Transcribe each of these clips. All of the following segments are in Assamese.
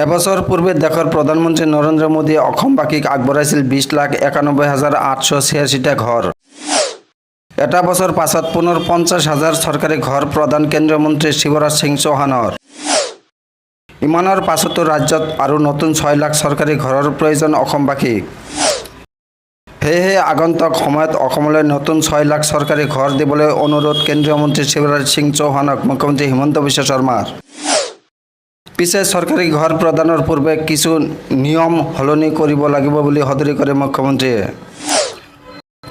এবছৰ পূৰ্বে দেশৰ প্ৰধানমন্ত্ৰী নৰেন্দ্ৰ মোদীয়ে অসমবাসীক আগবঢ়াইছিল 20,91,886টা ঘৰ। এটা বছৰ পাছত পুনৰ 50,000 চৰকাৰী ঘৰ প্ৰদান কেন্দ্ৰীয় মন্ত্ৰী শিৱৰাজ সিং চৌহানৰ। ইমানৰ পাছতো ৰাজ্যত আৰু নতুন 6 লাখ চৰকাৰী ঘৰৰ প্ৰয়োজন অসমবাসীক। সেয়েহে আগন্তুক সময়ত অসমলৈ নতুন 6 লাখ চৰকাৰী ঘৰ দিবলৈ অনুৰোধ কেন্দ্ৰীয় মন্ত্ৰী শিৱৰাজ সিং চৌহানক মুখ্যমন্ত্ৰী হিমন্ত বিশ্ব শৰ্মাৰ। পিছে চৰকাৰী ঘৰ প্ৰদানৰ পূৰ্বে কিছু নিয়ম সলনি কৰিব লাগিব বুলি সদৰি কৰে মুখ্যমন্ত্ৰীয়ে।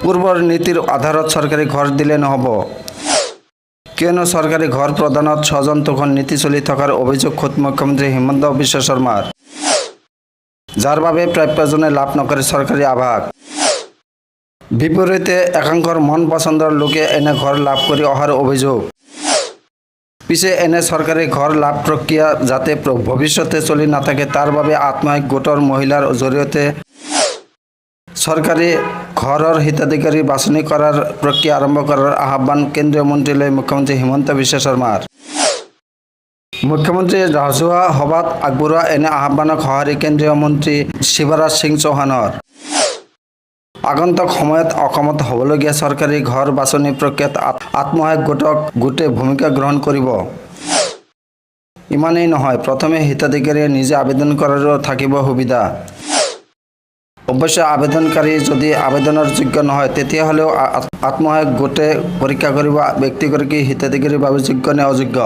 পূৰ্বৰ নীতিৰ আধাৰত চৰকাৰী ঘৰ দিলে নহ'ব, কিয়নো চৰকাৰী ঘৰ প্ৰদানত স্বজনতোষণ নীতি চলি থকাৰ অভিযোগ খোদ মুখ্যমন্ত্ৰী হিমন্ত বিশ্ব শৰ্মাৰ, যাৰ বাবে প্ৰাপ্যজনে লাভ নকৰে চৰকাৰী আৱাস। বিপৰীতে একাংশৰ মন পচন্দৰ লোকে এনে ঘৰ লাভ কৰি অহাৰ অভিযোগ। পিছে এনে চৰকাৰী ঘৰ লাভ প্ৰক্ৰিয়া যাতে ভৱিষ্যতে চলি নাথাকে তাৰ বাবে আত্মসহায়ক গোটৰ মহিলাৰ জৰিয়তে চৰকাৰী ঘৰৰ হিতাধিকাৰী বাছনি কৰাৰ প্ৰক্ৰিয়া আৰম্ভ কৰাৰ আহ্বান কেন্দ্ৰীয় মন্ত্ৰীলৈ মুখ্যমন্ত্ৰী হিমন্ত বিশ্ব শৰ্মাৰ। মুখ্যমন্ত্ৰীয়ে ৰাজহুৱা সভাত আগবঢ়োৱা এনে আহ্বানক সঁহাৰি কেন্দ্ৰীয় মন্ত্ৰী শিৱৰাজ সিং চৌহানৰ। আগন্তুক সময়ত অসমত হ'বলগীয়া চৰকাৰী ঘৰ বাছনি প্ৰক্ৰিয়াত আত্মসহায়ক গোটে ভূমিকা গ্ৰহণ কৰিব। ইমানেই নহয়, প্ৰথমে হিতাধিকাৰীয়ে নিজে আবেদন কৰাৰো থাকিব সুবিধা। অৱশ্যে আবেদনকাৰী যদি আবেদনৰ যোগ্য নহয় তেতিয়াহ'লেও আত্মসহায়ক গোটে পৰীক্ষা কৰিব ব্যক্তিগৰাকী হিতাধিকাৰীৰ বাবে যোগ্য নে অযোগ্য।